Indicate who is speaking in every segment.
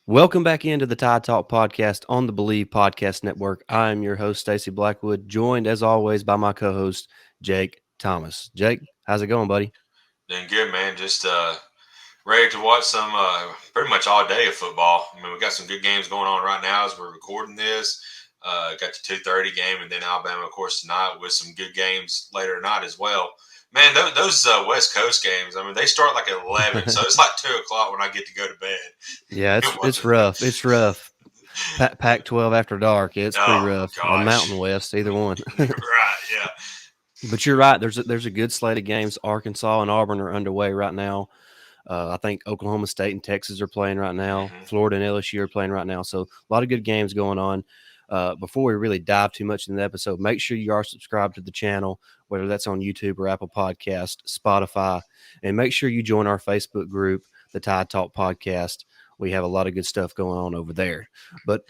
Speaker 1: Welcome back into the Tide Talk podcast on the Believe Podcast Network. I am your host, Stacey Blackwood, joined as always by my co host, Jake Thomas. Jake, how's it going, buddy?
Speaker 2: Doing good, man. Just ready to watch some pretty much all day of football. I mean, we got some good games going on right now as we're recording this. Got the 2:30 game, and then Alabama, of course, tonight with some good games later tonight as well. Man, those West Coast games. I mean, they start like at 11, so it's like 2 o'clock when I get to go to bed
Speaker 1: Yeah,
Speaker 2: and watch
Speaker 1: it's
Speaker 2: it.
Speaker 1: rough. It's rough. Pac 12 after dark. Yeah, it's pretty
Speaker 2: Oh
Speaker 1: rough. Or
Speaker 2: gosh,
Speaker 1: Mountain West, either one.
Speaker 2: right? Yeah.
Speaker 1: But you're right. There's a good slate of games. Arkansas and Auburn are underway right now. I think Oklahoma State and Texas are playing right now.
Speaker 2: hmm
Speaker 1: Florida and LSU are playing right now. So a lot of good games going on. Before we really dive too much in the episode, make sure you are subscribed to the channel, whether that's on YouTube or Apple Podcast, Spotify, and make sure you join our Facebook group, the Tide Talk Podcast. We have a lot of good stuff going on over there. But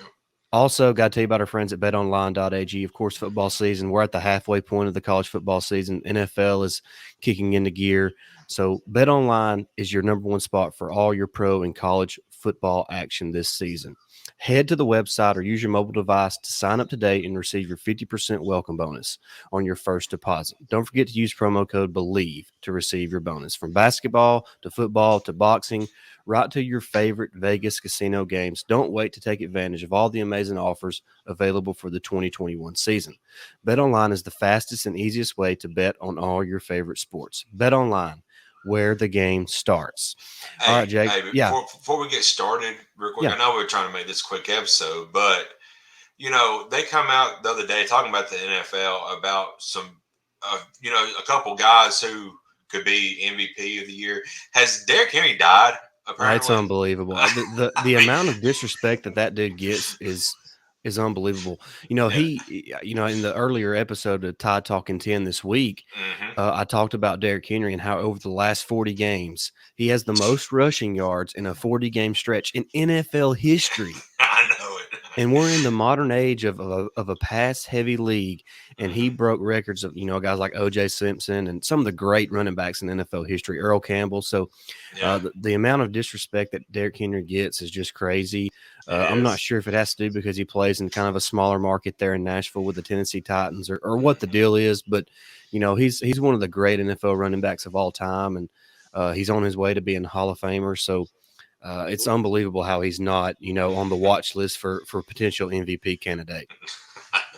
Speaker 1: also, got to tell you about our friends at betonline.ag. Of course, football season. We're at the halfway point of the college football season. NFL is kicking into gear. So, BetOnline is your number one spot for all your pro and college football action this season. Head to the website or use your mobile device to sign up today and receive your 50% welcome bonus on your first deposit. Don't forget to use promo code BELIEVE to receive your bonus. From basketball to football to boxing, right to your favorite Vegas casino games. Don't wait to take advantage of all the amazing offers available for the 2021 season. BetOnline is the fastest and easiest way to bet on all your favorite sports. BetOnline, where the game starts. All
Speaker 2: Hey,
Speaker 1: right, Jake.
Speaker 2: hey,
Speaker 1: Yeah,
Speaker 2: before we get started, real quick,
Speaker 1: yeah.
Speaker 2: I know we're trying to make this a quick episode, but they come out the other day talking about the NFL about some, a couple guys who could be MVP of the year. Has Derrick Henry died?
Speaker 1: It's
Speaker 2: Apparently,
Speaker 1: unbelievable.
Speaker 2: I
Speaker 1: The
Speaker 2: mean,
Speaker 1: amount of disrespect that dude gets is unbelievable.
Speaker 2: yeah,
Speaker 1: In the earlier episode of Tide Talking 10 this week,
Speaker 2: hmm
Speaker 1: I talked about Derrick Henry and how over the last 40 games, he has the most rushing yards in a 40 game stretch in NFL history.
Speaker 2: I know it.
Speaker 1: And we're in the modern age of a pass heavy league, and he
Speaker 2: hmm
Speaker 1: broke records of guys like O.J. Simpson and some of the great running backs in NFL history, Earl Campbell. So
Speaker 2: Yeah,
Speaker 1: the amount of disrespect that Derrick Henry gets is just crazy.
Speaker 2: it
Speaker 1: I'm not
Speaker 2: is.
Speaker 1: sure if it has to do because he plays in kind of a smaller market there in Nashville with the Tennessee Titans, or what the
Speaker 2: hmm
Speaker 1: deal is, but he's one of the great NFL running backs of all time, and he's on his way to being a Hall of Famer. So it's unbelievable how he's not, on the watch list for potential MVP candidate.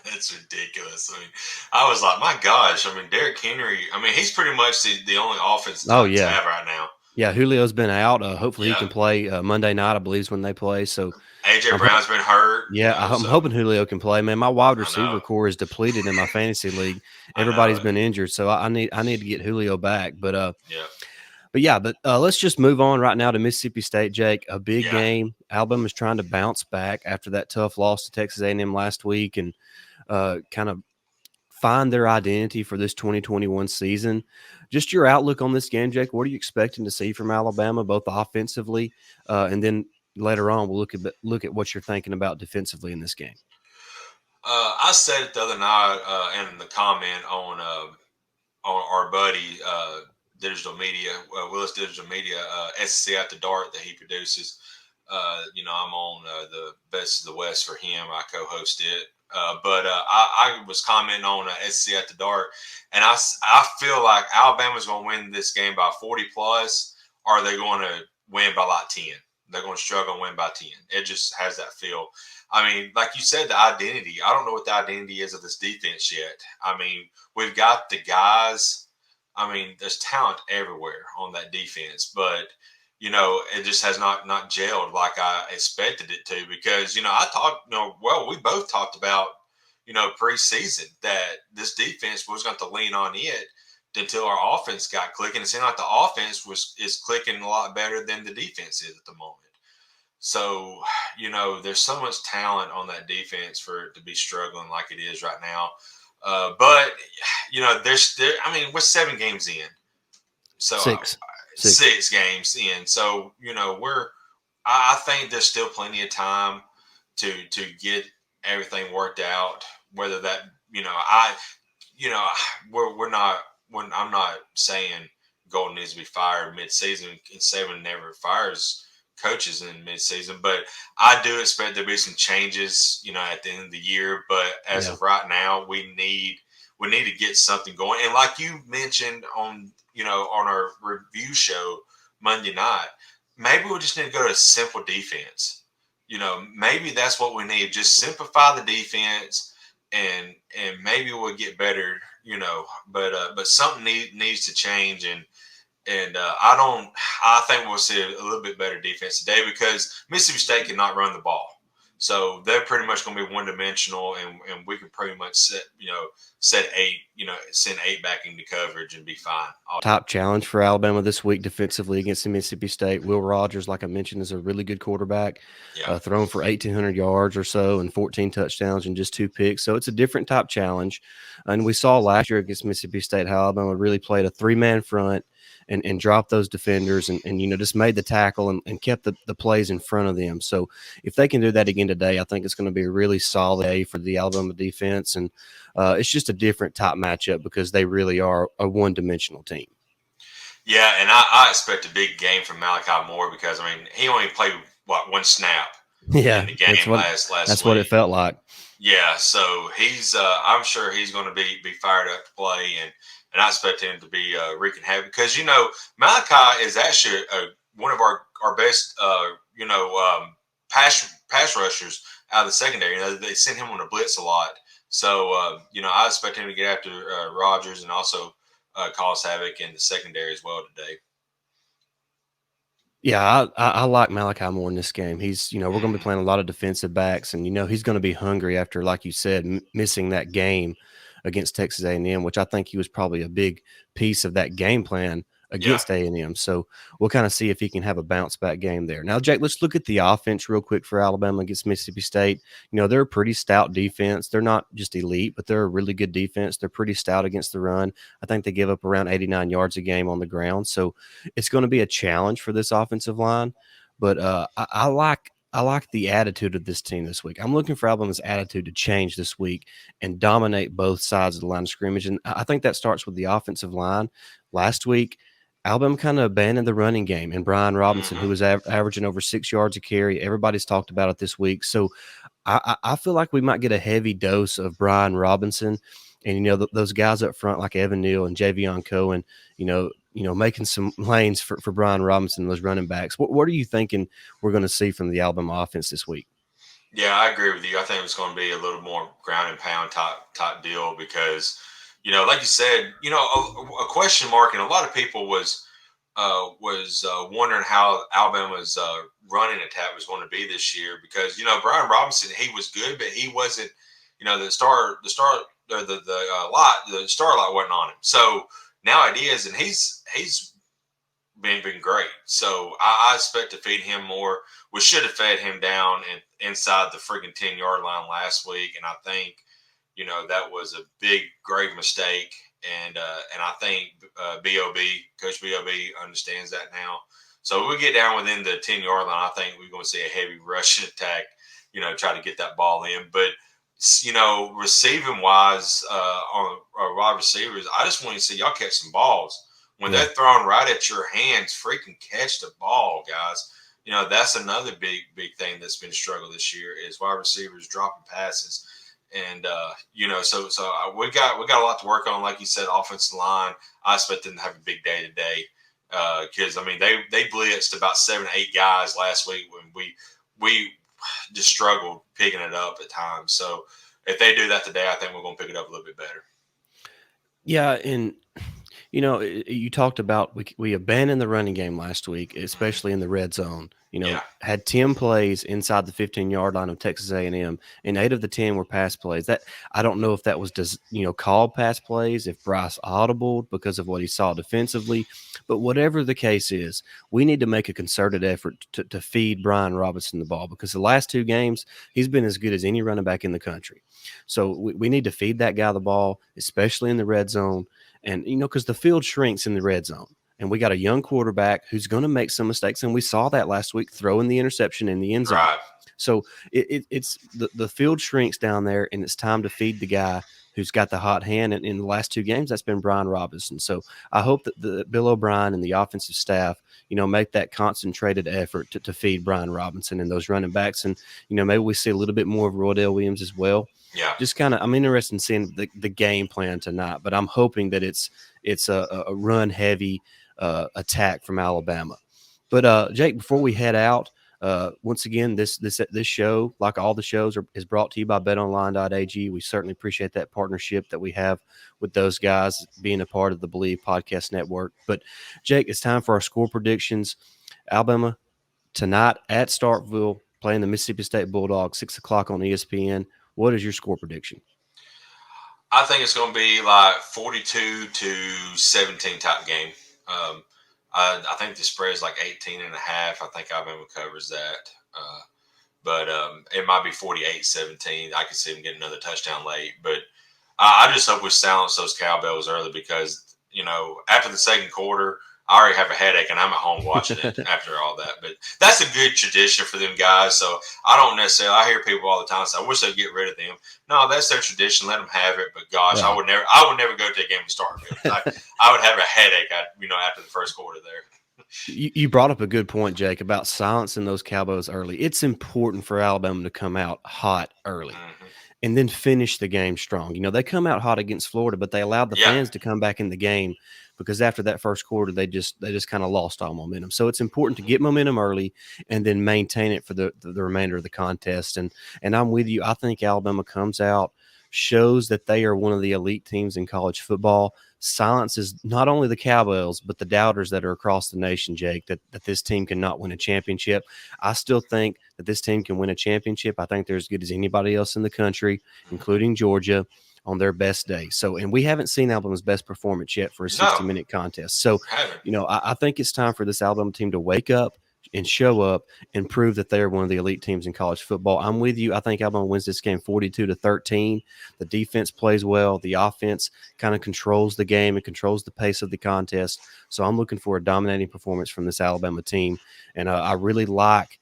Speaker 2: It's ridiculous. I mean, I was like, my gosh. I mean, Derrick Henry. I mean, he's pretty much the only offense the
Speaker 1: Oh
Speaker 2: Titans
Speaker 1: yeah,
Speaker 2: have right now.
Speaker 1: yeah. Julio's been out. Hopefully he
Speaker 2: Yeah,
Speaker 1: can play Monday night. I believe is when they play. So
Speaker 2: AJ
Speaker 1: I'm
Speaker 2: Brown's been hurt.
Speaker 1: yeah, I'm
Speaker 2: So
Speaker 1: hoping Julio can play. Man, my wide
Speaker 2: I know,
Speaker 1: receiver core is depleted in my fantasy league.
Speaker 2: I know
Speaker 1: Everybody's
Speaker 2: it.
Speaker 1: been injured, so I need to get Julio back.
Speaker 2: Yeah,
Speaker 1: Let's just move on right now to Mississippi State, Jake. A big
Speaker 2: yeah.
Speaker 1: game. Alabama's trying to bounce back after that tough loss to Texas A&M last week, and kind of find their identity for this 2021 season. Just your outlook on this game, Jake. What are you expecting to see from Alabama, both offensively, and then later on we'll look at what you're thinking about defensively in this game.
Speaker 2: I said it the other night in the comment on our buddy Digital Media, Willis Digital Media, SC at the Dart that he produces. I'm on the Best of the West for him. I co-host it. I was commenting on SC at the Dart, and I feel like Alabama's going to win this game by 40 plus, or they're going to win by like 10. They're going to struggle and win by 10. It just has that feel. I mean, like you said, the identity. I don't know what the identity is of this defense yet. I mean, we've got the guys. I mean, there's talent everywhere on that defense, but it just has not gelled like I expected it to. Because I talked, we both talked about preseason that this defense was going to lean on it until our offense got clicking. It seemed like the offense is clicking a lot better than the defense is at the moment. So, there's so much talent on that defense for it to be struggling like it is right now. But I mean, we're 7 games in. So,
Speaker 1: Six, six.
Speaker 2: 6 games in. So, I think there's still plenty of time to get everything worked out. Whether that, you know, we're not, I'm not saying Golden needs to be fired mid-season, and Saban never fires coaches in midseason. But I do expect there to be some changes, at the end of the year. But as
Speaker 1: Yeah.
Speaker 2: of right now, we need to get something going. And like you mentioned on our review show Monday night, maybe we just need to go to a simple defense. Maybe that's what we need. Just simplify the defense, and maybe we'll get better. But something needs to change, and I think we'll see a little bit better defense today because Mississippi State cannot run the ball. So they're pretty much going to be one dimensional, and we can pretty much set eight, send eight back into coverage and be fine.
Speaker 1: Top challenge for Alabama this week defensively against Mississippi State. Will Rogers, like I mentioned, is a really good quarterback,
Speaker 2: Yeah.
Speaker 1: thrown for 1,800 yards or so and 14 touchdowns and just 2 picks. So it's a different type challenge. And we saw last year against Mississippi State how Alabama really played a 3-man front and dropped those defenders and just made the tackle and kept the plays in front of them. So if they can do that again today, I think it's going to be a really solid day for the Alabama defense. And it's just a different type matchup because they really are a one-dimensional team.
Speaker 2: Yeah, and I expect a big game from Malachi Moore because, he only played, one snap in the game last
Speaker 1: that's
Speaker 2: week.
Speaker 1: what it felt like.
Speaker 2: Yeah, so he's I'm sure he's going to be fired up to play, and I expect him to be wreaking havoc because Malachi is actually one of our best pass rushers out of the secondary. They send him on a blitz a lot, so I expect him to get after Rogers and also cause havoc in the secondary as well today.
Speaker 1: Yeah, I like Malachi Moore in this game. He's, we're going to be playing a lot of defensive backs, and he's going to be hungry after, like you said, missing that game against Texas A&M, which I think he was probably a big piece of that game plan against A&M. So we'll kind of see if he can have a bounce back game there. Now, Jake, let's look at the offense real quick for Alabama against Mississippi State. They're a pretty stout defense. They're not just elite, but they're a really good defense. They're pretty stout against the run. I think they give up around 89 yards a game on the ground. So it's going to be a challenge for this offensive line. But I like the attitude of this team this week. I'm looking for Alabama's attitude to change this week and dominate both sides of the line of scrimmage. And I think that starts with the offensive line. Last week, Alabama kind of abandoned the running game, and Brian Robinson, who was averaging over 6 yards a carry, everybody's talked about it this week. So I feel like we might get a heavy dose of Brian Robinson, and those guys up front like Evan Neal and Javion Cohen, making some lanes for Brian Robinson and those running backs. What are you thinking we're going to see from the Alabama offense this week?
Speaker 2: Yeah, I agree with you. I think it's going to be a little more ground and pound type deal because, like you said, a question mark, and a lot of people was wondering how Alabama's running attack was going to be this year because Brian Robinson, he was good, but he wasn't the starlight wasn't on him. So now it is, and he's been great. So I expect to feed him more. We should have fed him down and inside the freaking 10-yard line last week, and I think that was a big grave mistake. And I think Coach B.O.B. understands that now. So we get down within the 10-yard line, I think we're going to see a heavy rushing attack, try to get that ball in. But, receiving wise on wide receivers, I just want to see y'all catch some balls. When they're thrown right at your hands, freaking catch the ball, guys. That's another big thing that's been a struggle this year is wide receivers dropping passes. And so we got a lot to work on, like you said, offensive line. I expect them to have a big day today because they blitzed about 7 or 8 guys last week when we just struggled picking it up at times. So if they do that today, I think we're going to pick it up a little bit better.
Speaker 1: Yeah, and you talked about we abandoned the running game last week, especially in the red zone. Had 10 plays inside the 15-yard line of Texas A&M, and 8 of the 10 were pass plays. That I don't know if that was called pass plays, if Bryce audibled because of what he saw defensively, but whatever the case is, we need to make a concerted effort to feed Brian Robinson the ball because the last 2 games he's been as good as any running back in the country. So we need to feed that guy the ball, especially in the red zone. And, because the field shrinks in the red zone. And we got a young quarterback who's going to make some mistakes. And we saw that last week throwing the interception in the end zone.
Speaker 2: Right.
Speaker 1: So it's the field shrinks down there, and it's time to feed the guy who's got the hot hand. And in the last 2 games, that's been Brian Robinson. So I hope that the Bill O'Brien and the offensive staff, make that concentrated effort to feed Brian Robinson and those running backs. And, maybe we see a little bit more of Roydell Williams as well.
Speaker 2: Yeah.
Speaker 1: Just kind of, I'm interested in seeing the game plan tonight, but I'm hoping that it's a run heavy attack from Alabama. But Jake, before we head out, once again, this show, like all the shows, is brought to you by BetOnline.ag. We certainly appreciate that partnership that we have with those guys being a part of the Believe Podcast Network. But Jake, it's time for our score predictions. Alabama tonight at Starkville playing the Mississippi State Bulldogs, 6 o'clock on ESPN. What is your score prediction?
Speaker 2: I think it's going to be like 42-17 type game. I think the spread is like 18.5. I think Alabama covers that. But it might be 48-17. I could see them getting another touchdown late. But I just hope we silence those cowbells early because, after the second quarter, I already have a headache and I'm at home watching it after all that. But that's a good tradition for them guys. So I don't necessarily, I hear people all the time say, I wish they'd get rid of them. No, that's their tradition. Let them have it. But gosh, right. I would never go to a game in Starkville. I would have a headache, after the first quarter there.
Speaker 1: You brought up a good point, Jake, about silencing those Cowboys early. It's important for Alabama to come out hot early. Mm-hmm. And then finish the game strong. They come out hot against Florida, but they allowed the fans to come back in the game because after that first quarter, they just kind of lost all momentum. So it's important to get momentum early and then maintain it for the remainder of the contest. And I'm with you. I think Alabama comes out, shows that they are one of the elite teams in college football, silences not only the Cowboys, but the doubters that are across the nation, Jake, that this team cannot win a championship. I still think that this team can win a championship. I think they're as good as anybody else in the country, including Georgia, on their best day. So, and we haven't seen Alabama's best performance yet for a 60-minute contest. So, I think it's time for this Alabama team to wake up and show up and prove that they're one of the elite teams in college football. I'm with you. I think Alabama wins this game 42-13. The defense plays well. The offense kind of controls the game and controls the pace of the contest. So I'm looking for a dominating performance from this Alabama team. And I really like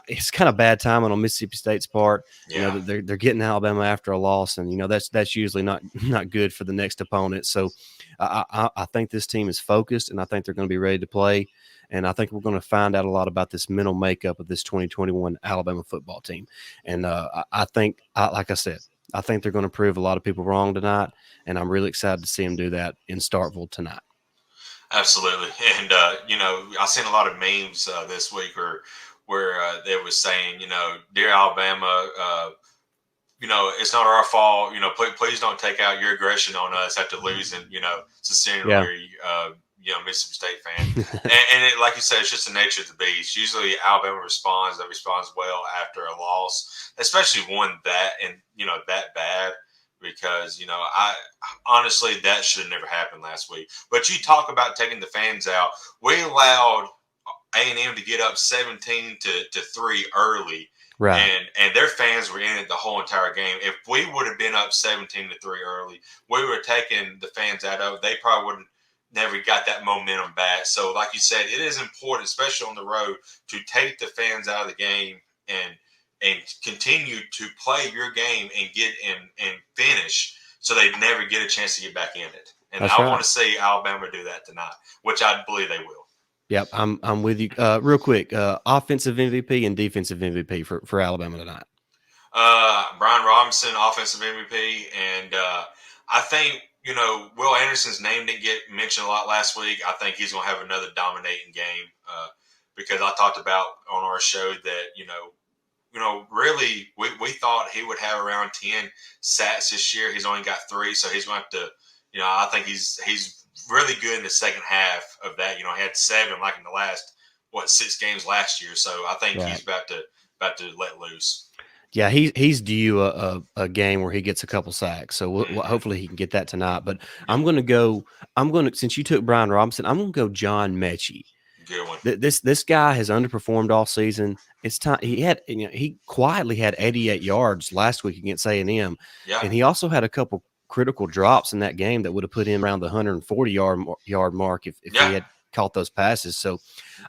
Speaker 1: it's kind of bad timing on Mississippi State's part.
Speaker 2: Yeah.
Speaker 1: They're getting Alabama after a loss, and that's usually not good for the next opponent. So I think this team is focused, and I think they're going to be ready to play. And I think we're going to find out a lot about this mental makeup of this 2021 Alabama football team. And I think, like I said, I think they're going to prove a lot of people wrong tonight, and I'm really excited to see them do that in Starkville tonight.
Speaker 2: Absolutely. And, I've seen a lot of memes this week where they was saying, dear Alabama, it's not our fault. Please don't take out your aggression on us after losing, sincerely, Mississippi State fan. and like you said, it's just the nature of the beast. Usually Alabama responds well after a loss, especially one that bad. Because, I honestly, that should have never happened last week. But you talk about taking the fans out. We allowed A&M to get up 17-3 early.
Speaker 1: Right.
Speaker 2: And their fans were in it the whole entire game. If we would have been up 17-3 early, we would have taken the fans out of it. They probably would have never got that momentum back. So, like you said, it is important, especially on the road, to take the fans out of the game and continue to play your game and get and finish so they never get a chance to get back in it. And I want to see Alabama do that tonight, which I believe they will.
Speaker 1: Yep, I'm with you. Real quick, offensive MVP and defensive MVP for Alabama tonight.
Speaker 2: Brian Robinson, offensive MVP. And I think, Will Anderson's name didn't get mentioned a lot last week. I think he's going to have another dominating game because I talked about on our show that, really, we thought he would have around 10 sacks this year. He's only got 3, so he's going to have to, I think he's really good in the second half of that. He had 7 like in the last 6 games last year. So I think he's about to let loose.
Speaker 1: Yeah, he's due a game where he gets a couple sacks. So hopefully he can get that tonight. But I'm going to since you took Brian Robinson, I'm going to go John Mechie.
Speaker 2: Good one.
Speaker 1: This guy has underperformed all season. It's time he quietly had 88 yards last week against A&M, and he also had a couple critical drops in that game that would have put him around the 140 yard mark if he had caught those passes. So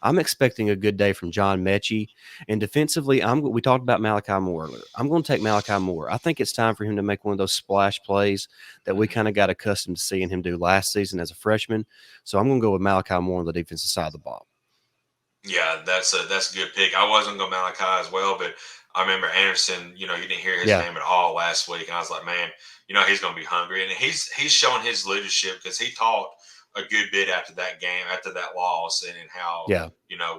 Speaker 1: I'm expecting a good day from John Mechie. And defensively, we talked about Malachi Moore earlier. I'm going to take Malachi Moore. I think it's time for him to make one of those splash plays that we kind of got accustomed to seeing him do last season as a freshman. So I'm going to go with Malachi Moore on the defensive side of the ball.
Speaker 2: Yeah, that's a good pick. I wasn't going Malachi as well, but I remember Anderson. You didn't hear his name at all last week, and I was like, man, he's going to be hungry, and he's showing his leadership because he talked a good bit after that game, after that loss, and how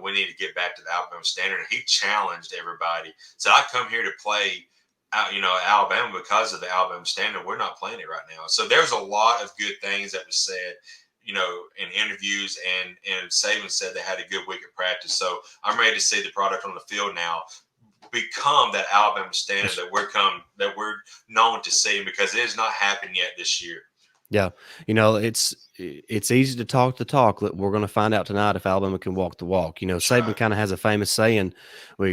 Speaker 2: we need to get back to the Alabama standard. And he challenged everybody. So I come here to play out, Alabama because of the Alabama standard. We're not playing it right now. So there's a lot of good things that was said in interviews, and Saban said they had a good week of practice. So I'm ready to see the product on the field now become that Alabama standard that we're known to see, because it has not happened yet this year.
Speaker 1: Yeah, it's easy to talk the talk. We're going to find out tonight if Alabama can walk the walk. Saban kind of has a famous saying where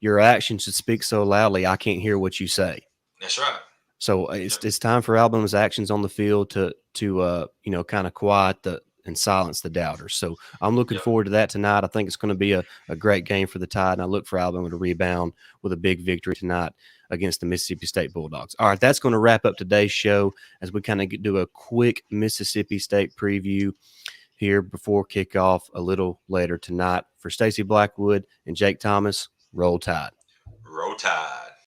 Speaker 1: your actions should speak so loudly I can't hear what you say.
Speaker 2: That's right.
Speaker 1: So it's time for Alabama's actions on the field to kind of quiet and silence the doubters. So I'm looking forward to that tonight. I think it's going to be a great game for the Tide, and I look for Alabama to rebound with a big victory tonight against the Mississippi State Bulldogs. All right, that's going to wrap up today's show as we kind of do a quick Mississippi State preview here before kickoff a little later tonight. For Stacey Blackwood and Jake Thomas, Roll Tide.
Speaker 2: Roll Tide.